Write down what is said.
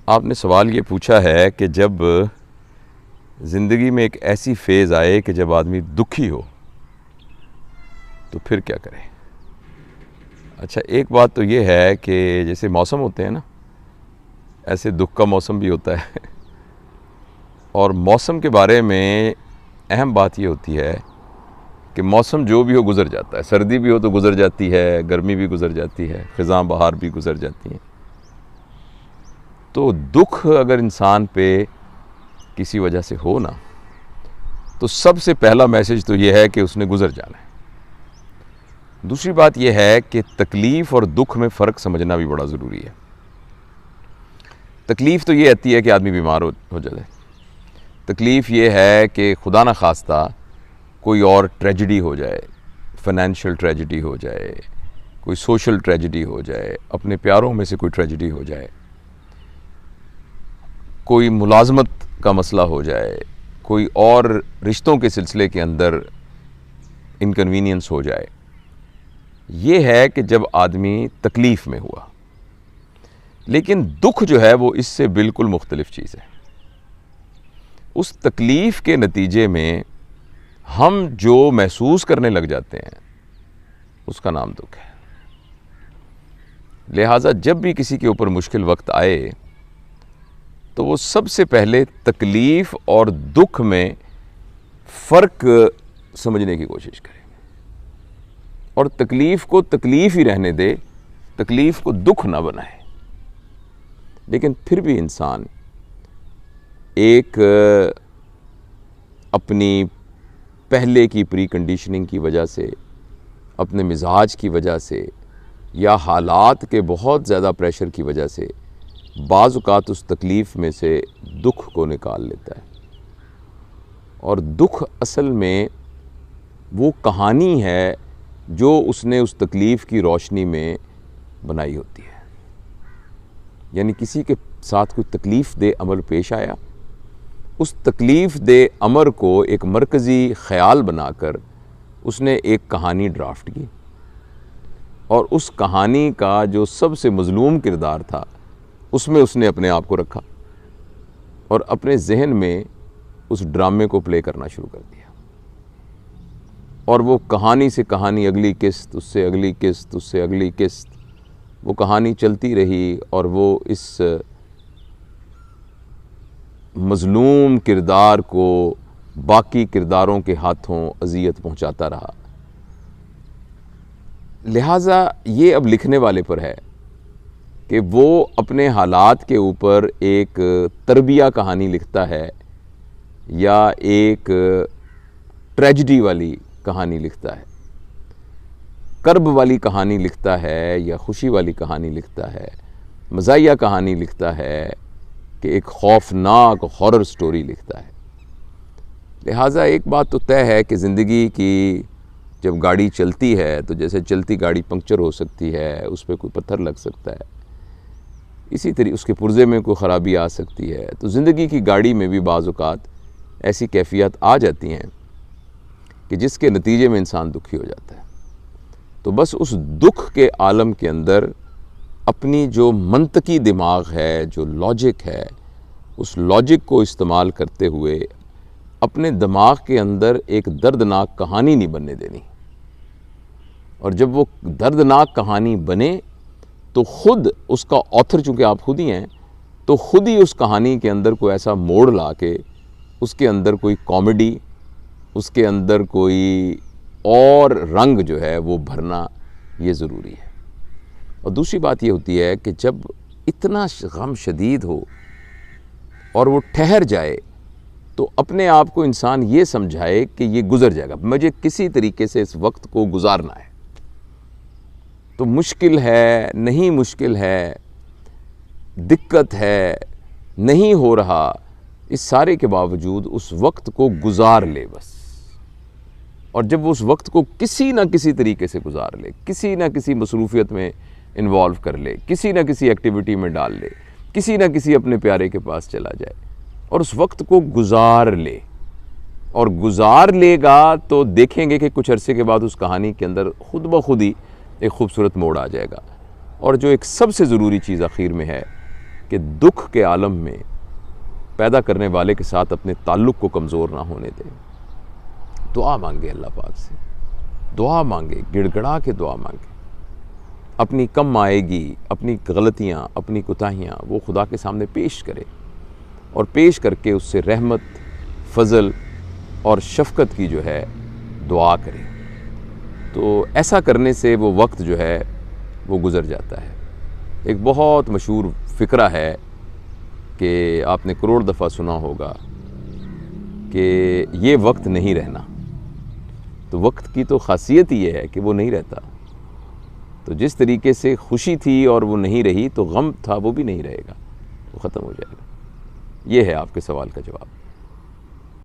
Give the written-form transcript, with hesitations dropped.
آپ نے سوال یہ پوچھا ہے کہ جب زندگی میں ایک ایسی فیز آئے کہ جب آدمی دکھی ہو تو پھر کیا کرے؟ اچھا، ایک بات تو یہ ہے کہ جیسے موسم ہوتے ہیں نا، ایسے دکھ کا موسم بھی ہوتا ہے اور موسم کے بارے میں اہم بات یہ ہوتی ہے کہ موسم جو بھی ہو گزر جاتا ہے. سردی بھی ہو تو گزر جاتی ہے، گرمی بھی گزر جاتی ہے، خزاں بہار بھی گزر جاتی ہیں. تو دکھ اگر انسان پہ کسی وجہ سے ہو نا، تو سب سے پہلا میسج تو یہ ہے کہ اس نے گزر جانا ہے. دوسری بات یہ ہے کہ تکلیف اور دکھ میں فرق سمجھنا بھی بڑا ضروری ہے. تکلیف تو یہ آتی ہے کہ آدمی بیمار ہو جائے. تکلیف یہ ہے کہ خدا نہ خواستہ کوئی اور ٹریجڈی ہو جائے، فائنینشیل ٹریجڈی ہو جائے، کوئی سوشل ٹریجڈی ہو جائے، اپنے پیاروں میں سے کوئی ٹریجڈی ہو جائے، کوئی ملازمت کا مسئلہ ہو جائے، کوئی اور رشتوں کے سلسلے کے اندر انکنوینئنس ہو جائے. یہ ہے کہ جب آدمی تکلیف میں ہوا. لیکن دکھ جو ہے وہ اس سے بالکل مختلف چیز ہے. اس تکلیف کے نتیجے میں ہم جو محسوس کرنے لگ جاتے ہیں اس کا نام دکھ ہے. لہٰذا جب بھی کسی کے اوپر مشکل وقت آئے تو وہ سب سے پہلے تکلیف اور دکھ میں فرق سمجھنے کی کوشش کرے اور تکلیف کو تکلیف ہی رہنے دے، تکلیف کو دکھ نہ بنائے. لیکن پھر بھی انسان ایک اپنی پہلے کی پری کنڈیشننگ کی وجہ سے، اپنے مزاج کی وجہ سے یا حالات کے بہت زیادہ پریشر کی وجہ سے بعض اوقات اس تکلیف میں سے دکھ کو نکال لیتا ہے. اور دکھ اصل میں وہ کہانی ہے جو اس نے اس تکلیف کی روشنی میں بنائی ہوتی ہے. یعنی کسی کے ساتھ کوئی تکلیف دہ امر پیش آیا، اس تکلیف دہ امر کو ایک مرکزی خیال بنا کر اس نے ایک کہانی ڈرافٹ کی اور اس کہانی کا جو سب سے مظلوم کردار تھا اس میں اس نے اپنے آپ کو رکھا اور اپنے ذہن میں اس ڈرامے کو پلے کرنا شروع کر دیا. اور وہ کہانی سے کہانی، اگلی قسط، اس سے اگلی قسط، اس سے اگلی قسط، وہ کہانی چلتی رہی اور وہ اس مظلوم کردار کو باقی کرداروں کے ہاتھوں اذیت پہنچاتا رہا. لہٰذا یہ اب لکھنے والے پر ہے کہ وہ اپنے حالات کے اوپر ایک تربیہ کہانی لکھتا ہے یا ایک ٹریجڈی والی کہانی لکھتا ہے، کرب والی کہانی لکھتا ہے یا خوشی والی کہانی لکھتا ہے، مزاحیہ کہانی لکھتا ہے کہ ایک خوفناک ہارر سٹوری لکھتا ہے. لہٰذا ایک بات تو طے ہے کہ زندگی کی جب گاڑی چلتی ہے تو جیسے چلتی گاڑی پنکچر ہو سکتی ہے، اس پہ کوئی پتھر لگ سکتا ہے، اسی طرح اس کے پرزے میں کوئی خرابی آ سکتی ہے. تو زندگی کی گاڑی میں بھی بعض اوقات ایسی کیفیت آ جاتی ہیں کہ جس کے نتیجے میں انسان دکھی ہو جاتا ہے. تو بس اس دکھ کے عالم کے اندر اپنی جو منطقی دماغ ہے، جو لاجک ہے، اس لاجک کو استعمال کرتے ہوئے اپنے دماغ کے اندر ایک دردناک کہانی نہیں بننے دینی. اور جب وہ دردناک کہانی بنے تو خود اس کا آتھر، چونکہ آپ خود ہی ہیں، تو خود ہی اس کہانی کے اندر کوئی ایسا موڑ لا کے اس کے اندر کوئی کامیڈی، اس کے اندر کوئی اور رنگ جو ہے وہ بھرنا یہ ضروری ہے. اور دوسری بات یہ ہوتی ہے کہ جب اتنا غم شدید ہو اور وہ ٹھہر جائے تو اپنے آپ کو انسان یہ سمجھائے کہ یہ گزر جائے گا، مجھے کسی طریقے سے اس وقت کو گزارنا ہے. تو مشکل ہے، نہیں مشکل ہے، دقت ہے، نہیں ہو رہا، اس سارے کے باوجود اس وقت کو گزار لے بس. اور جب وہ اس وقت کو کسی نہ کسی طریقے سے گزار لے، کسی نہ کسی مصروفیت میں انوالو کر لے، کسی نہ کسی ایکٹیویٹی میں ڈال لے، کسی نہ کسی اپنے پیارے کے پاس چلا جائے اور اس وقت کو گزار لے، اور گزار لے گا تو دیکھیں گے کہ کچھ عرصے کے بعد اس کہانی کے اندر خود بخود ہی ایک خوبصورت موڑ آ جائے گا. اور جو ایک سب سے ضروری چیز آخر میں ہے کہ دکھ کے عالم میں پیدا کرنے والے کے ساتھ اپنے تعلق کو کمزور نہ ہونے دیں. دعا مانگے اللہ پاک سے، دعا مانگے، گڑ گڑا کے دعا مانگے. اپنی کم آئیگی، اپنی غلطیاں، اپنی کوتاہیاں وہ خدا کے سامنے پیش کرے، اور پیش کر کے اس سے رحمت، فضل اور شفقت کی جو ہے دعا کرے. تو ایسا کرنے سے وہ وقت جو ہے وہ گزر جاتا ہے. ایک بہت مشہور فقرہ ہے کہ آپ نے کروڑ دفعہ سنا ہوگا کہ یہ وقت نہیں رہنا. تو وقت کی تو خاصیت یہ ہے کہ وہ نہیں رہتا. تو جس طریقے سے خوشی تھی اور وہ نہیں رہی، تو غم تھا وہ بھی نہیں رہے گا، وہ ختم ہو جائے گا. یہ ہے آپ کے سوال کا جواب.